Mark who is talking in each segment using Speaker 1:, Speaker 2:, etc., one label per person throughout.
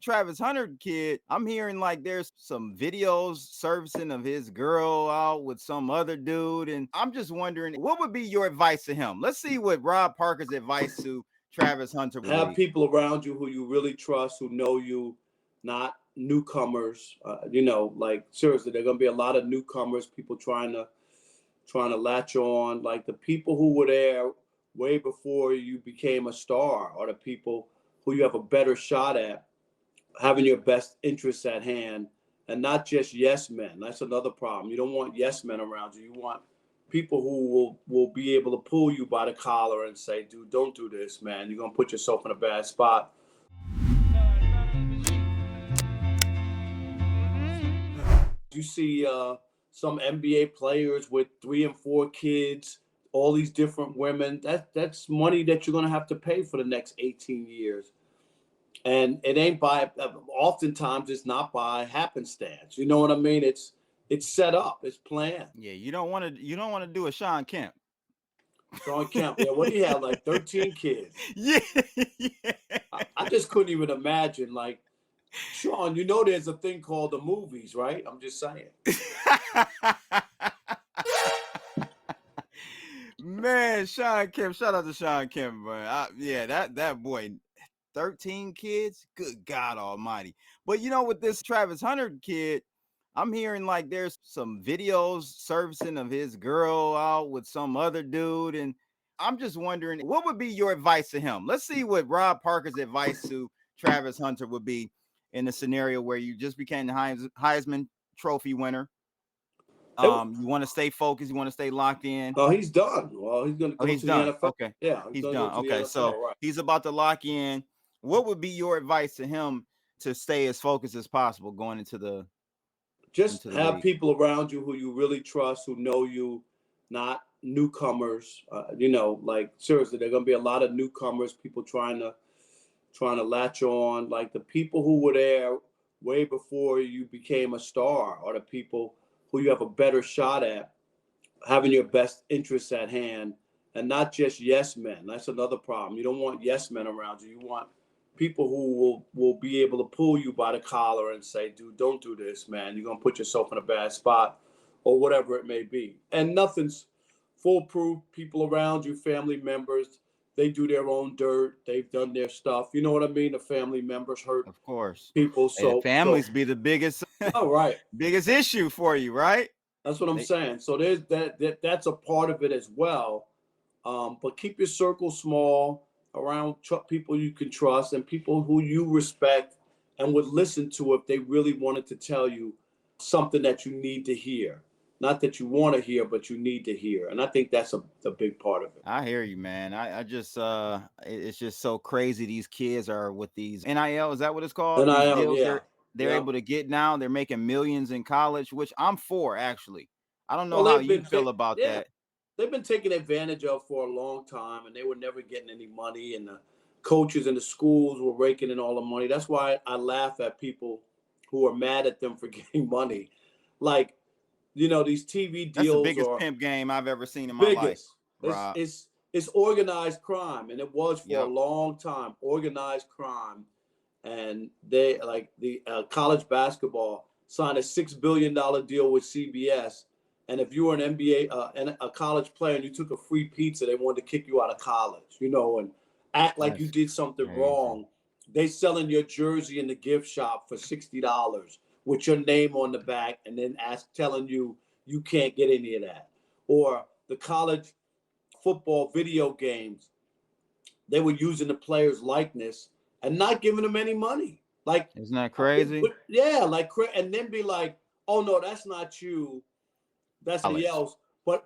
Speaker 1: Travis Hunter kid, I'm hearing like there's some videos surfacing of his girl out with some other dude. And I'm just wondering, what would be your advice to him? Let's see what Rob Parker's advice to Travis Hunter would
Speaker 2: Have
Speaker 1: be.
Speaker 2: people around you who you really trust, who know you, not newcomers. Like seriously, there are gonna be a lot of newcomers, people trying to latch on. Like the people who were there way before you became a star, or the people who you have a better shot at having your best interests at hand, and not just yes men. That's another problem. You don't want yes men around you. You want people who will be able to pull you by the collar and say, dude, don't do this, man. You're gonna put yourself in a bad spot. You see some NBA players with 3 and 4 kids, all these different women. That's money that you're gonna have to pay for the next 18 years. And it ain't by, oftentimes it's not by happenstance. You know what I mean? It's set up, it's planned.
Speaker 1: Yeah, you don't want to do a Sean Kemp.
Speaker 2: Sean Kemp, yeah, what do you have, like 13 kids?
Speaker 1: Yeah, yeah.
Speaker 2: I just couldn't even imagine. Like, Sean, there's a thing called the movies, right? I'm just saying.
Speaker 1: Man, Sean Kemp, shout out to Sean Kemp, but yeah, that boy, 13 kids, good God Almighty. But with this Travis Hunter kid, I'm hearing like there's some videos surfacing of his girl out with some other dude, and I'm just wondering, what would be your advice to him? Let's see what Rob Parker's advice to Travis Hunter would be in a scenario where you just became the Heisman Trophy winner. You want to stay focused, you want to stay locked in.
Speaker 2: Oh, he's done. Well, he's going to
Speaker 1: Oh,
Speaker 2: go
Speaker 1: he's
Speaker 2: to the
Speaker 1: done.
Speaker 2: NFL.
Speaker 1: Okay.
Speaker 2: Yeah, he's
Speaker 1: He's
Speaker 2: going to go
Speaker 1: done.
Speaker 2: to the
Speaker 1: Okay. So
Speaker 2: NFL, right?
Speaker 1: he's about to lock in. What would be your advice to him to stay as focused as possible going
Speaker 2: Just
Speaker 1: into the
Speaker 2: have
Speaker 1: league?
Speaker 2: people around you who you really trust, who know you, not newcomers. Like seriously, there are gonna be a lot of newcomers, people trying to latch on. Like the people who were there way before you became a star, or the people who you have a better shot at having your best interests at hand, and not just yes men. That's another problem. You don't want yes men around you. You want people who will be able to pull you by the collar and say, dude, don't do this, man. You're gonna put yourself in a bad spot, or whatever it may be. And nothing's foolproof. People around you, family members, they do their own dirt. They've done their stuff. You know what I mean? The family members hurt
Speaker 1: Of course.
Speaker 2: people.
Speaker 1: Hey, the
Speaker 2: So
Speaker 1: families be the biggest
Speaker 2: all right.
Speaker 1: biggest issue for you, right?
Speaker 2: That's what I'm
Speaker 1: They,
Speaker 2: saying. So there's that's a part of it as well. But keep your circle small, around people you can trust and people who you respect and would listen to if they really wanted to tell you something that you need to hear. Not that you want to hear, but you need to hear. And I think that's a big part of it.
Speaker 1: I hear you, man. I just it's just so crazy. These kids are with these NIL, is that what it's called? These
Speaker 2: NIL,
Speaker 1: deals
Speaker 2: yeah.
Speaker 1: they're
Speaker 2: Yeah.
Speaker 1: able to get now. They're making millions in college, which I'm for actually. I don't know
Speaker 2: Well,
Speaker 1: how you feel about
Speaker 2: yeah,
Speaker 1: that.
Speaker 2: they've been taken advantage of for a long time, and they were never getting any money, and the coaches and the schools were raking in all the money. That's why I laugh at people who are mad at them for getting money. Like, these TV
Speaker 1: That's the
Speaker 2: deals
Speaker 1: biggest
Speaker 2: are
Speaker 1: pimp game I've ever seen in my life,
Speaker 2: biggest. It's
Speaker 1: Rob.
Speaker 2: it's it's organized crime, and it was for a
Speaker 1: Yep.
Speaker 2: long time organized crime. And they, like the college basketball, signed a $6 billion deal with CBS. And if you were an NBA and a college player and you took a free pizza, they wanted to kick you out of college, and act like you
Speaker 1: That's
Speaker 2: did something
Speaker 1: crazy.
Speaker 2: wrong. They selling your jersey in the gift shop for $60 with your name on the back, and then telling you you can't get any of that. Or the college football video games, they were using the player's likeness and not giving them any money. Like,
Speaker 1: Isn't that crazy?
Speaker 2: yeah, like, and then be like, oh no, that's not you, that's somebody
Speaker 1: College.
Speaker 2: else.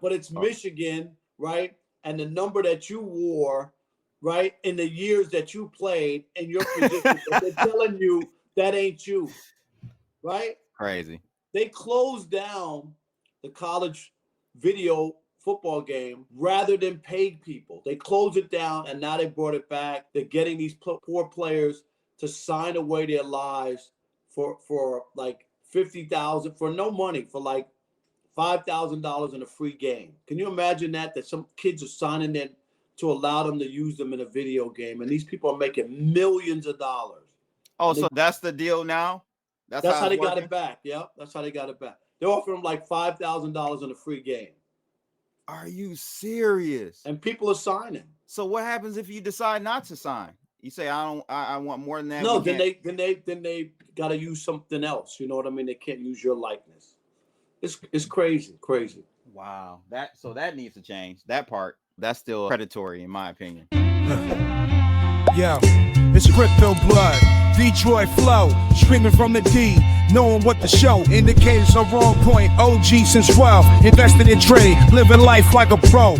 Speaker 2: But it's
Speaker 1: Oh,
Speaker 2: Michigan, right? And the number that you wore, right, in the years that you played in your position, but they're telling you that ain't you, right?
Speaker 1: crazy.
Speaker 2: They closed down the college video football game rather than paid people. They closed it down, and now they brought it back. They're getting these poor players to sign away their lives for like 50,000 for no money, for like $5,000 in a free game. Can you imagine that some kids are signing in to allow them to use them in a video game, and these people are making millions of dollars?
Speaker 1: Oh, so that's the deal now?
Speaker 2: That's how they got it back. Yep, that's how they got it back. They're offering like $5,000 on a free game.
Speaker 1: Are you serious?
Speaker 2: And people are signing.
Speaker 1: So what happens if you decide not to sign? You say I want more than that.
Speaker 2: No, then they got to use something else. You know what I mean? They can't use your likeness. It's crazy.
Speaker 1: Wow. That needs to change. That part, that's still predatory in my opinion.
Speaker 3: Yo, it's crypto blood, Detroit flow, screaming from the D, knowing what the show, indicators are on point, OG since 12, invested in trade, living life like a pro.